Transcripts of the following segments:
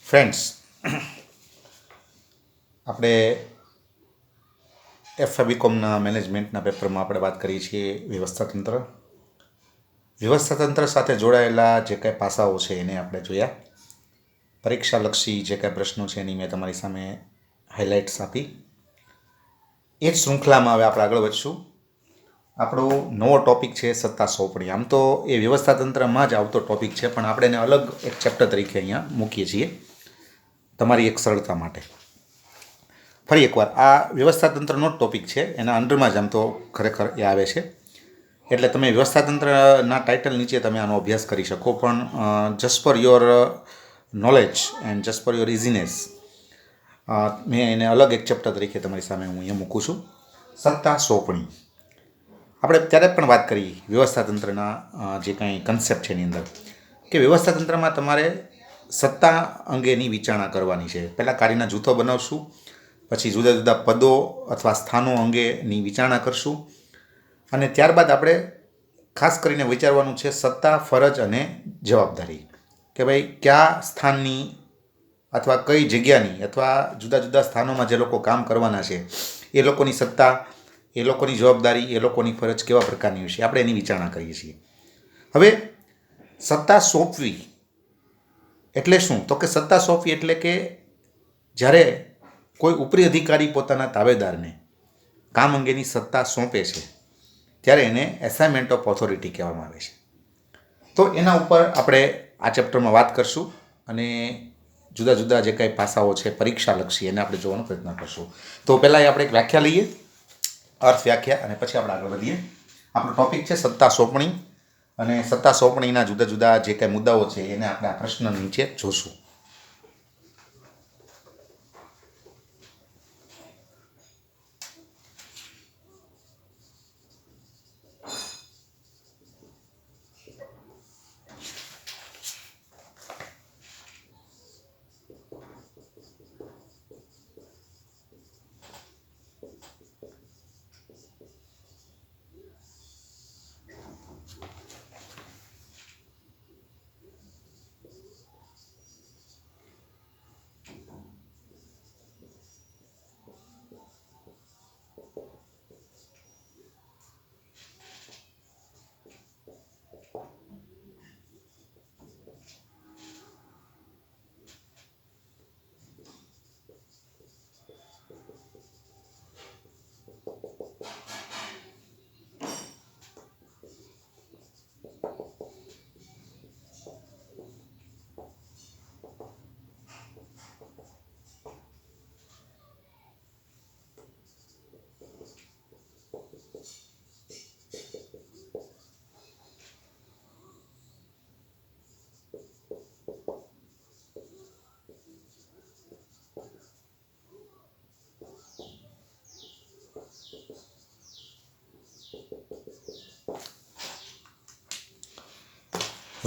Friends, આપણે એફઆઈબીકોમના મેનેજમેન્ટના પેપરમાં આપણે વાત કરીએ છીએ વ્યવસ્થાતંત્ર. વ્યવસ્થાતંત્ર સાથે જોડાયેલા જે કાંઈ પાસાઓ છે એને આપણે જોયા. પરીક્ષાલક્ષી જે કાંઈ પ્રશ્નો છે એની મેં તમારી સામે હાઇલાઇટ્સ આપી. એ જ શૃંખલામાં હવે આપણે આગળ વધશું. આપણો નવો ટૉપિક છે સત્તા સોંપણી. આમ તો એ વ્યવસ્થાતંત્રમાં જ આવતો ટૉપિક છે, પણ આપણે એને અલગ એક ચેપ્ટર તરીકે અહીંયા મૂકીએ છીએ તમારી એક સરળતા માટે. ફરી એકવાર, આ વ્યવસ્થાતંત્રનો જ ટૉપિક છે, એના અંડરમાં જ આમ તો ખરેખર એ આવે છે. એટલે તમે વ્યવસ્થાતંત્રના ટાઇટલ નીચે તમે આનો અભ્યાસ કરી શકો, પણ just for your knowledge and just for your easiness મેં એને અલગ એક ચેપ્ટર તરીકે તમારી સામે હું અહીંયા મૂકું છું. સત્તા સોંપણી. આપણે ત્યારે પણ વાત કરી વ્યવસ્થાતંત્રના જે કાંઈ કન્સેપ્ટ છે એની અંદર, કે વ્યવસ્થાતંત્રમાં તમારે સત્તા અંગેની વિચારણા કરવાની છે. પહેલાં કાર્યના જૂથો બનાવશું, પછી જુદા જુદા પદો અથવા સ્થાનો અંગેની વિચારણા કરશું, અને ત્યારબાદ આપણે ખાસ કરીને વિચારવાનું છે સત્તા, ફરજ અને જવાબદારી. કે ભાઈ કયા સ્થાનની અથવા કઈ જગ્યાની અથવા જુદા જુદા સ્થાનોમાં જે લોકો કામ કરવાના છે એ લોકોની સત્તા, એ લોકોની જવાબદારી, એ લોકોની ફરજ કેવા પ્રકારની હશે, આપણે એની વિચારણા કરીએ છીએ. હવે સત્તા સોંપવી એટલે શું? તો કે સત્તા સોંપવી એટલે કે જ્યારે કોઈ ઉપરી અધિકારી પોતાના તાબેદારને કામ અંગેની સત્તા સોંપે છે ત્યારે એને એસાઇનમેન્ટ ઓફ ઓથોરિટી કહેવામાં આવે છે. તો એના ઉપર આપણે આ ચેપ્ટરમાં વાત કરશું, અને જુદા જુદા જે કાંઈ પાસાઓ છે પરીક્ષાલક્ષી એને આપણે જોવાનો પ્રયત્ન કરશું. તો પહેલાં આપણે એક વ્યાખ્યા લઈએ, અર્થ વ્યાખ્યા, અને પછી આપણે આગળ વધીએ. આપણો ટૉપિક છે સત્તા સોંપણી, અને સત્તા સોંપણીના જુદા જુદા જે કાંઈ મુદ્દાઓ છે એને આપણે આ પ્રશ્ન નીચે જોશું.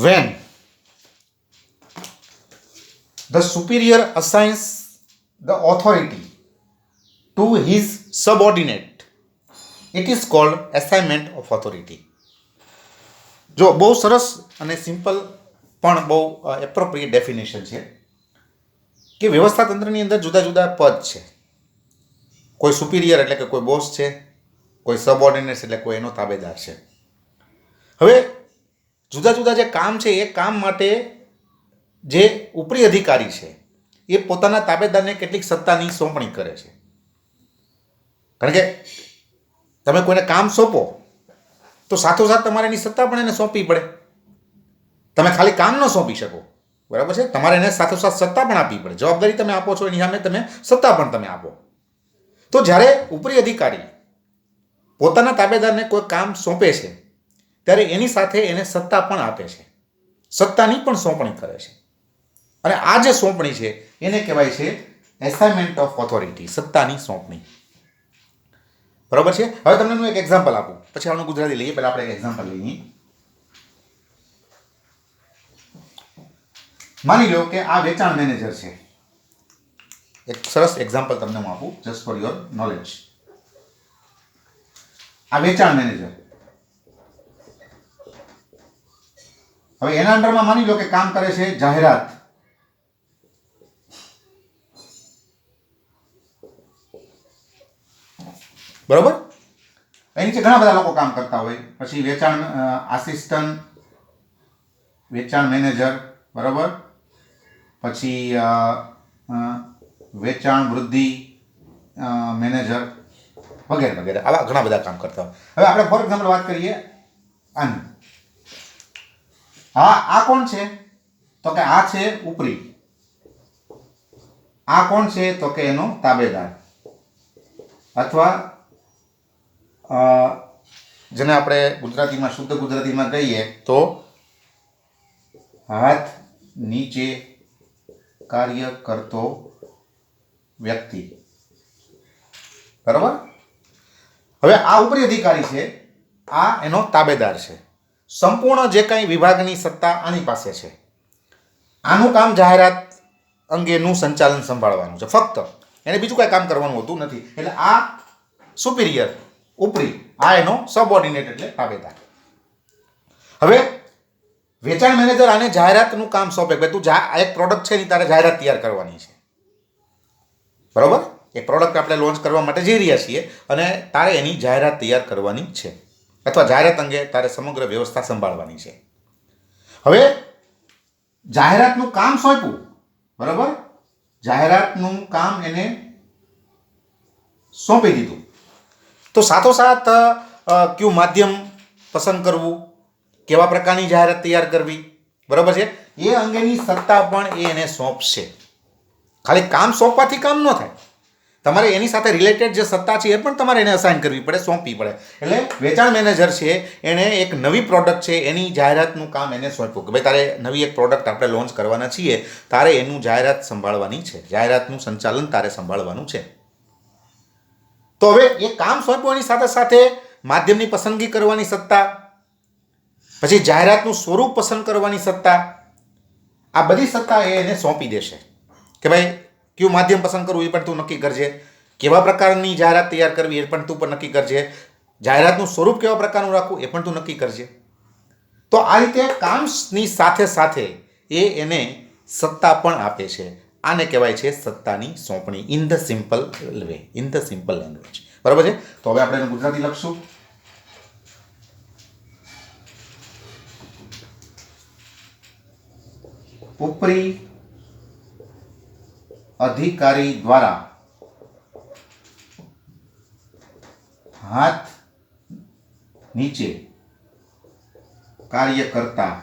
When the superior assigns the authority to his subordinate, it is called assignment of authority. જો બહુ સરસ અને સિમ્પલ પણ બહુ એપ્રોપ્રિએટ ડેફિનેશન છે કે વ્યવસ્થાતંત્રની અંદર જુદા જુદા પદ છે. કોઈ સુપિરિયર એટલે કે કોઈ બોસ છે, કોઈ સબઓર્ડિનેટ્સ એટલે કોઈ એનો તાબેદાર છે. હવે જુદા જુદા જે કામ છે એ કામ માટે જે ઉપરી અધિકારી છે એ પોતાના તાબેદારને કેટલીક સત્તાની સોંપણી કરે છે. કારણ કે તમે કોઈને કામ સોંપો તો સાથોસાથ તમારે એની સત્તા પણ એને સોંપવી પડે. તમે ખાલી કામ ન સોંપી શકો, બરાબર છે, તમારે એને સાથોસાથ સત્તા પણ આપવી પડે. જવાબદારી તમે આપો છો, એની સામે તમે સત્તા પણ તમે આપો. તો જ્યારે ઉપરી અધિકારી પોતાના તાબેદારને કોઈ કામ સોંપે છે ત્યારે એની સાથે એને સત્તા પણ આપે છે, સત્તાની પણ સોંપણી કરે છે. અને આ જે સોંપણી છે એને કહેવાય છે એસાઇનમેન્ટ ઓફ ઓથોરિટી, સત્તાની સોંપણી. બરાબર છે. હવે તમને હું એક એક્ઝામ્પલ આપું, પછી આનું ગુજરાતી લઈએ. પહેલાં આપણે એક એક્ઝામ્પલ લઈએ. માની લો કે આ વેચાણ મેનેજર છે. એક સરસ એક્ઝામ્પલ તમને હું આપું જસ્ટ ફોર યોર નોલેજ. આ વેચાણ મેનેજર, હવે એના અંડરમાં માની લો કે કામ કરે છે જાહેરાત. બરોબર. એની નીચે ઘણા બધા લોકો કામ કરતા હોય. પછી વેચાણ આસિસ્ટન્ટ, વેચાણ મેનેજર, બરાબર. પછી વેચાણ વૃદ્ધિ મેનેજર વગેરે વગેરે આવા ઘણા બધા કામ કરતા હોય. હવે આપણે ફોર એક્ઝામ્પલ વાત કરીએ આની. હા, આ કોણ છે? તો કે આ છે ઉપરી. આ કોણ છે? તો કે એનો તાબેદાર, અથવા જેને આપણે ગુજરાતીમાં શુદ્ધ ગુજરાતીમાં કહીએ તો હાથ નીચે કાર્ય કરતો વ્યક્તિ, બરાબર. હવે આ ઉપરી અધિકારી છે, આ એનો તાબેદાર છે. સંપૂર્ણ જે કંઈ વિભાગની સત્તા આની પાસે છે. આનું કામ જાહેરાત અંગેનું સંચાલન સંભાળવાનું છે ફક્ત. એને બીજું કાંઈ કામ કરવાનું હોતું નથી. એટલે આ સુપિરિયર, ઉપરી, આ એનો સબઓર્ડિનેટ એટલે તાબેદાર. હવે વેચાણ મેનેજર આને જાહેરાતનું કામ સોંપે કે તું એક પ્રોડક્ટ છે એની તારે જાહેરાત તૈયાર કરવાની છે, બરોબર. એક પ્રોડક્ટ આપણે લોન્ચ કરવા માટે જઈ રહ્યા છીએ અને તારે એની જાહેરાત તૈયાર કરવાની છે, અથવા જાહેરાત અંગે તારે સમગ્ર વ્યવસ્થા સંભાળવાની છે. હવે જાહેરાતનું કામ સોંપ્યું, બરાબર. જાહેરાતનું કામ એને સોંપી દીધું, તો સાથોસાથ કયું માધ્યમ પસંદ કરવું, કેવા પ્રકારની જાહેરાત તૈયાર કરવી, બરાબર છે, એ અંગેની સત્તા પણ એ એને સોંપશે. ખાલી કામ સોંપવાથી કામ ન થાય, તમારે એની સાથે રિલેટેડ જે સત્તા છે એ પણ તમારે એને અસાઇન કરવી પડે, સોંપવી પડે. એટલે વેચાણ મેનેજર છે એને એક નવી પ્રોડક્ટ છે એની જાહેરાતનું કામ એને સોંપ્યું કે ભાઈ તારે નવી એક પ્રોડક્ટ આપણે લોન્ચ કરવાના છીએ, તારે એનું જાહેરાત સંભાળવાની છે, જાહેરાતનું સંચાલન તારે સંભાળવાનું છે. તો હવે એ કામ સોંપવાની સાથે સાથે માધ્યમની પસંદગી કરવાની સત્તા, પછી જાહેરાતનું સ્વરૂપ પસંદ કરવાની સત્તા, આ બધી સત્તા એ એને સોંપી દેશે કે ભાઈ કયું માધ્યમ પસંદ કરવું એ પણ તું નક્કી કરજે, કેવા પ્રકારની જાહેરાત તૈયાર કરવી એ પણ તું પણ નક્કી કરજે, જાહેરાતનું સ્વરૂપ કેવા પ્રકારનું રાખવું એ પણ તું નક્કી કરજે. તો આ રીતે કામની સાથે સાથે એ એને સત્તા પણ આપે છે. આને કહેવાય છે સત્તાની સોંપણી, in the simple way, in the simple language, બરાબર છે. તો હવે આપણે એનું ગુજરાતી લખશું. ઉપરી અધિકારી દ્વારા હાથ નીચે કાર્ય કરતા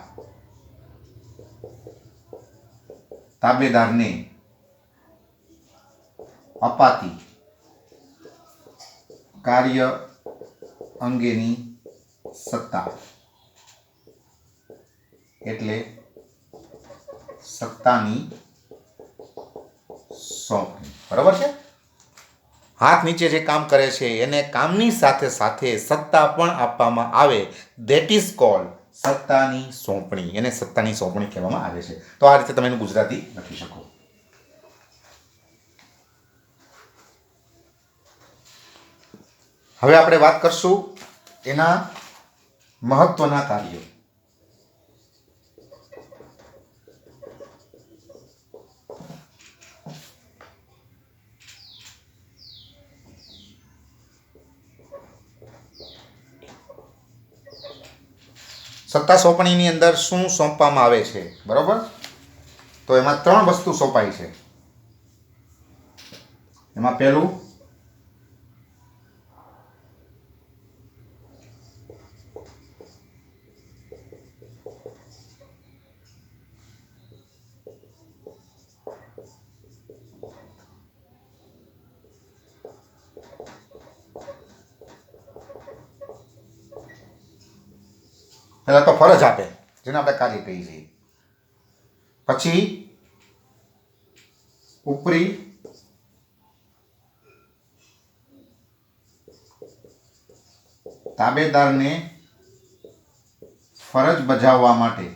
તાબેદારને અપાતી કાર્ય અંગેની સત્તા એટલે સત્તાની સોંપણી, બરાબર છે. હાથ નીચે જે કામ કરે છે એને કામની સાથે સાથે સત્તા પણ આપવામાં આવે, ધેટ ઇઝ કોલ્ડ સત્તાની સોંપણી. એને સત્તાની સોંપણી કહેવામાં આવે છે. તો આ રીતે તમે એનું ગુજરાતી લખી શકો. હવે આપણે વાત કરશું એના મહત્વના કાર્યો. સત્તા સોંપણીની અંદર શું સોંપવામાં આવે છે, બરાબર. તો એમાં 3 વસ્તુ સોંપાય છે. એમાં પહેલું પહેલાં તો ફરજ આપે, જેને આપણે કાર્ય કહીએ છીએ. પછી ઉપરી તાબેદારને ફરજ બજાવવા માટે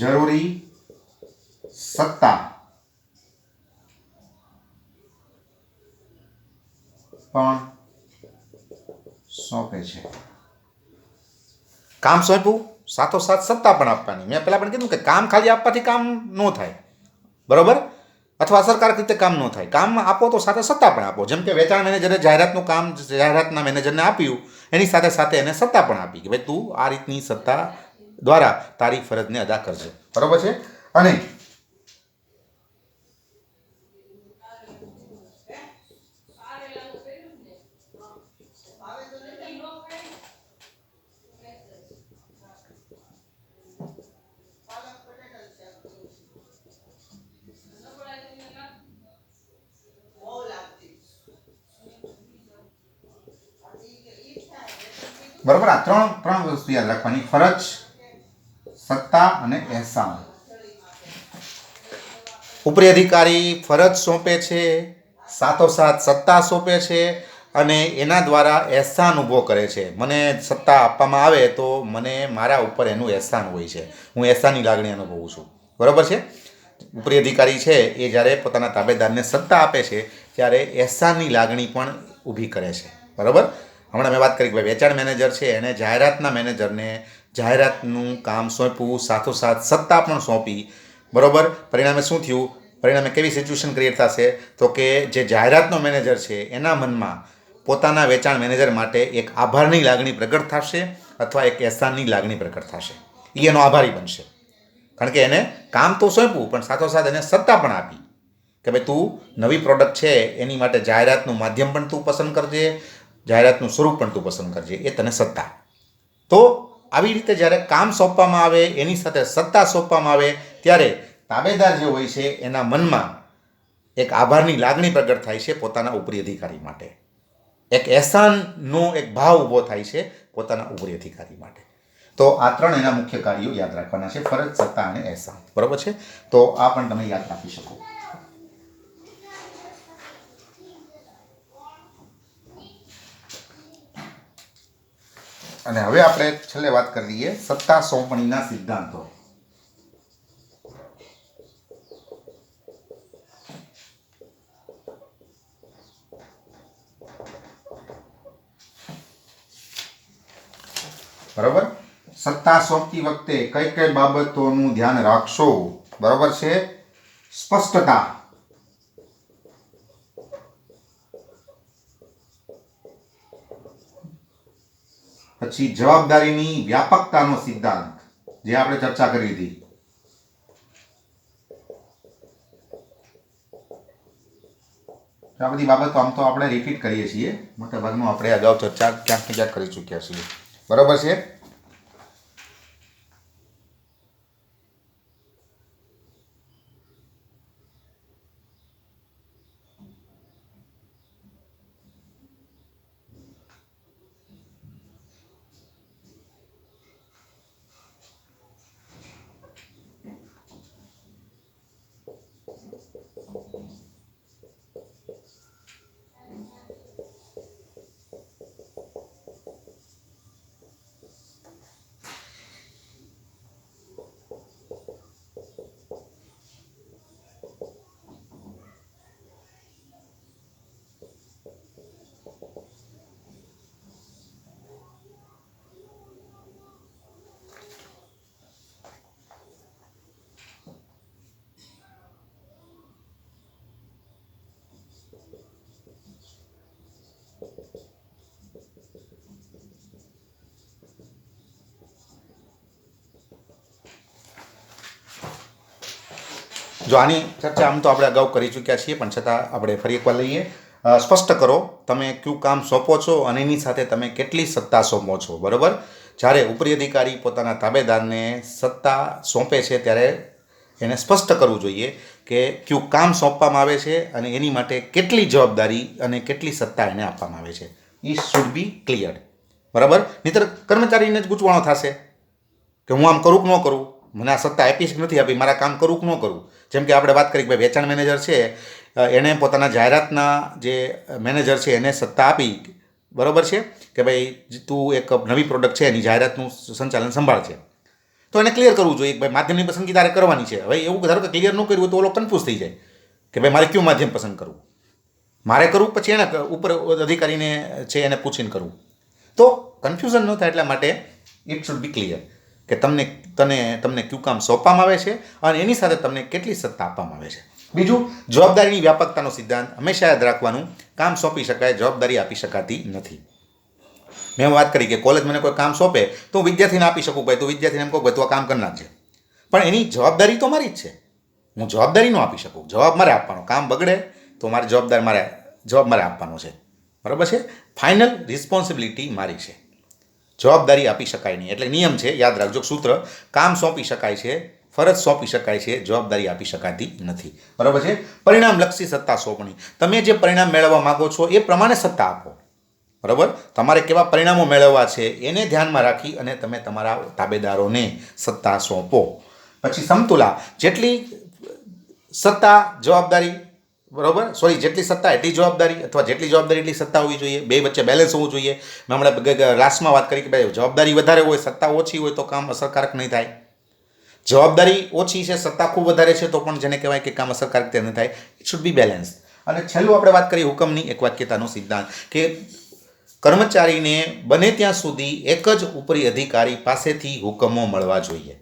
જરૂરી સત્તા પણ સોંપે છે. કામ સોંપ્યું, સાથોસાથ સત્તા પણ આપવાની. મેં પહેલાં પણ કીધું કે કામ ખાલી આપવાથી કામ ન થાય, બરાબર. અથવા અસરકારક રીતે કામ ન થાય. કામ આપો તો સાથે સત્તા પણ આપો. જેમ કે વેચાણ મેનેજરે જાહેરાતનું કામ જાહેરાતના મેનેજરને આપ્યું, એની સાથે સાથે એને સત્તા પણ આપી કે ભાઈ તું આ રીતની સત્તા દ્વારા તારી ફરજને અદા કરજે. બરોબર છે. અને બરોબર, આ ત્રણ વસ્તુ યાદ રાખવાની: ફરજ, સત્તા અને અહેસાન. ઉપરી અધિકારી ફરજ સોંપે છે, સાથોસાથ સત્તા સોંપે છે અને એના દ્વારા અહેસાન ઊભો કરે છે. મને સત્તા આપવામાં આવે તો મને મારા ઉપર એનું અહેસાન હોય છે, હું અહેસાનની લાગણી અનુભવું છું. બરોબર છે. ઉપરી અધિકારી છે એ જ્યારે પોતાના તાબેદારને સત્તા આપે છે ત્યારે અહેસાનની લાગણી પણ ઊભી કરે છે. બરોબર. હમણાં મેં વાત કરી કે વેચાણ મેનેજર છે એને જાહેરાતના મેનેજરને જાહેરાતનું કામ સોંપવું, સાથોસાથ સત્તા પણ સોંપી. બરોબર. પરિણામે શું થયું? પરિણામે કેવી સિચ્યુએશન ક્રિએટ થશે? તો કે જે જાહેરાતનો મેનેજર છે એના મનમાં પોતાના વેચાણ મેનેજર માટે એક આભારની લાગણી પ્રગટ થશે અથવા એક અહેસાનની લાગણી પ્રગટ થશે. એ એનો આભારી બનશે, કારણ કે એને કામ તો સોંપ્યું પણ સાથોસાથ એને સત્તા પણ આપી કે ભાઈ તું નવી પ્રોડક્ટ છે એની માટે જાહેરાતનું માધ્યમ પણ તું પસંદ કરજે, જાહેરાતનું સ્વરૂપ પણ તું પસંદ કરજે. એ તને સત્તા. તો આવી રીતે જ્યારે કામ સોંપવામાં આવે એની સાથે સત્તા સોંપવામાં આવે ત્યારે તાબેદાર જે હોય છે એના મનમાં એક આભારની લાગણી પ્રગટ થાય છે પોતાના ઉપરી અધિકારી માટે. એક અહેસાનનો એક ભાવ ઊભો થાય છે પોતાના ઉપરી અધિકારી માટે. તો આ ત્રણ એના મુખ્ય કાર્યો યાદ રાખવાના છે: ફરજ, સત્તા અને અહેસાન. બરોબર છે. તો આ પણ તમે યાદ રાખી શકો. અને હવે આપણે છેલ્લે વાત કરી લઈએ સત્તા સોંપણીના સિદ્ધાંતો. બરોબર. સત્તા સોંપતી વખતે કઈ કઈ બાબતોનું ધ્યાન રાખશો? બરોબર છે. સ્પષ્ટતા, પછી જવાબદારીની વ્યાપકતાનો સિદ્ધાંત જે આપણે ચર્ચા કરી હતી. આ બધી બાબતો આમ તો આપણે રિપીટ કરીએ છીએ, મોટા ભાગનું આપણે અગાઉ ચર્ચા ક્યાંક ને ક્યાંક કરી ચૂક્યા છીએ. બરોબર છે. જો આની ચર્ચા આમ તો આપણે અગાઉ કરી ચૂક્યા છીએ, પણ છતાં આપણે ફરી એકવાર લઈએ. સ્પષ્ટ કરો તમે કયું કામ સોંપો છો અને એની સાથે તમે કેટલી સત્તા સોંપો છો. બરાબર. જ્યારે ઉપરી અધિકારી પોતાના તાબેદારને સત્તા સોંપે છે ત્યારે એને સ્પષ્ટ કરવું જોઈએ કે કયું કામ સોંપવામાં આવે છે અને એની માટે કેટલી જવાબદારી અને કેટલી સત્તા એને આપવામાં આવે છે. It should be clear. બરાબર. નહીંતર કર્મચારીને જ ગૂંચવાણો થશે કે હું આમ કરું કે ન કરું, મને આ સત્તા આપી કે નથી આપી, મારા કામ કરું કે ન કરું. જેમ કે આપણે વાત કરી કે ભાઈ વેચાણ મેનેજર છે એણે પોતાના જાહેરાતના જે મેનેજર છે એને સત્તા આપી. બરાબર છે કે ભાઈ તું એક નવી પ્રોડક્ટ છે એની જાહેરાતનું સંચાલન સંભાળશે. તો એને ક્લિયર કરવું જોઈએ કે ભાઈ માધ્યમની પસંદગી તારે કરવાની છે. હવે એવું ધારો કે ક્લિયર ન કર્યું તો ઓલો કન્ફ્યુઝ થઈ જાય કે ભાઈ મારે કયું માધ્યમ પસંદ કરવું, મારે કરવું પછી એને ઉપર અધિકારીને છે એને પૂછીને કરવું. તો કન્ફ્યુઝન ન થાય એટલા માટે ઇટ શુડ બી ક્લિયર. કે તમને કયું કામ સોંપવામાં આવે છે અને એની સાથે તમને કેટલી સત્તા આપવામાં આવે છે. બીજું, જવાબદારીની વ્યાપકતાનો સિદ્ધાંત હંમેશા યાદ રાખવાનું, કામ સોંપી શકાય, જવાબદારી આપી શકાતી નથી. મેં વાત કરી કે કોલેજ મને કોઈ કામ સોંપે તો હું વિદ્યાર્થીને આપી શકું, ભાઈ તું વિદ્યાર્થીને એમ કહું ભાઈ તું આ કામ કરી નાખજે, પણ એની જવાબદારી તો મારી જ છે. હું જવાબદારી ન આપી શકું, જવાબ મારે આપવાનો. કામ બગડે તો મારી જવાબ મારે આપવાનો છે, બરાબર છે. ફાઇનલ રિસ્પોન્સિબિલિટી મારી છે, જવાબદારી આપી શકાય નહીં. એટલે નિયમ છે, યાદ રાખજો સૂત્ર, કામ સોંપી શકાય છે, ફરજ સોંપી શકાય છે, જવાબદારી આપી શકાતી નથી, બરાબર છે. પરિણામલક્ષી સત્તા સોંપણી, તમે જે પરિણામ મેળવવા માંગો છો એ પ્રમાણે સત્તા આપો, બરાબર. તમારે કેવા પરિણામો મેળવવા છે એને ધ્યાનમાં રાખી અને તમે તમારા તાબેદારોને સત્તા સોંપો. પછી સમતુલા, જેટલી સત્તા જવાબદારી, બરાબર, જેટલી સત્તા એટલી જવાબદારી, અથવા જેટલી જવાબદારી એટલી સત્તા હોવી જોઈએ, બે વચ્ચે બેલેન્સ હોવું જોઈએ. મેં હમણાં લાસ્ટમાં વાત કરી કે ભાઈ જવાબદારી વધારે હોય, સત્તા ઓછી હોય તો કામ અસરકારક નહીં થાય. જવાબદારી ઓછી છે, સત્તા ખૂબ વધારે છે તો પણ જેને કહેવાય કે કામ અસરકારક નહીં થાય. It should be balance. અને છેલ્લું આપણે વાત કરીએ હુકમની એક વાક્યતાનો સિદ્ધાંત, કે કર્મચારીને બને ત્યાં સુધી એક જ ઉપરી અધિકારી પાસેથી હુકમો મળવા જોઈએ.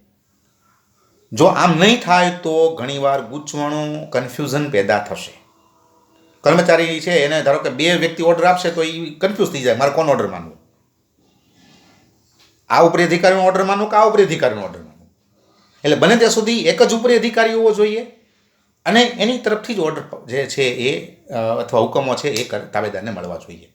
જો આમ નહીં થાય તો ઘણીવાર ગૂંચવણો, કન્ફ્યુઝન પેદા થશે. કર્મચારી છે એને ધારો કે બે વ્યક્તિ ઓર્ડર આપશે તો એ કન્ફ્યુઝ થઈ જાય, મારે કોનો ઓર્ડર માનવો, આ ઉપરી અધિકારીનો ઓર્ડર માનવો કે આ ઉપરી અધિકારીનો ઓર્ડર માનવો. એટલે બને ત્યાં સુધી એક જ ઉપરી અધિકારી હોવો જોઈએ અને એની તરફથી જ ઓર્ડર જે છે એ અથવા હુકમો છે એ તાબેદારને મળવા જોઈએ.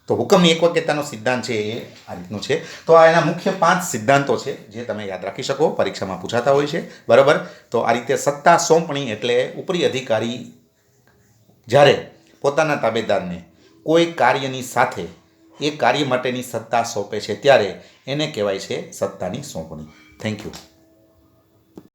તો હુકમની એક વાક્યતાનો સિદ્ધાંત છે એ આ રીતનું છે. તો આ એના મુખ્ય 5 સિદ્ધાંતો છે જે તમે યાદ રાખી શકો, પરીક્ષામાં પૂછાતા હોય છે, બરાબર. તો આ રીતે સત્તા સોંપણી એટલે ઉપરી અધિકારી જ્યારે પોતાના તાબેદારને કોઈ કાર્યની સાથે એ કાર્ય માટેની સત્તા સોંપે છે ત્યારે એને કહેવાય છે સત્તાની સોંપણી. Thank you.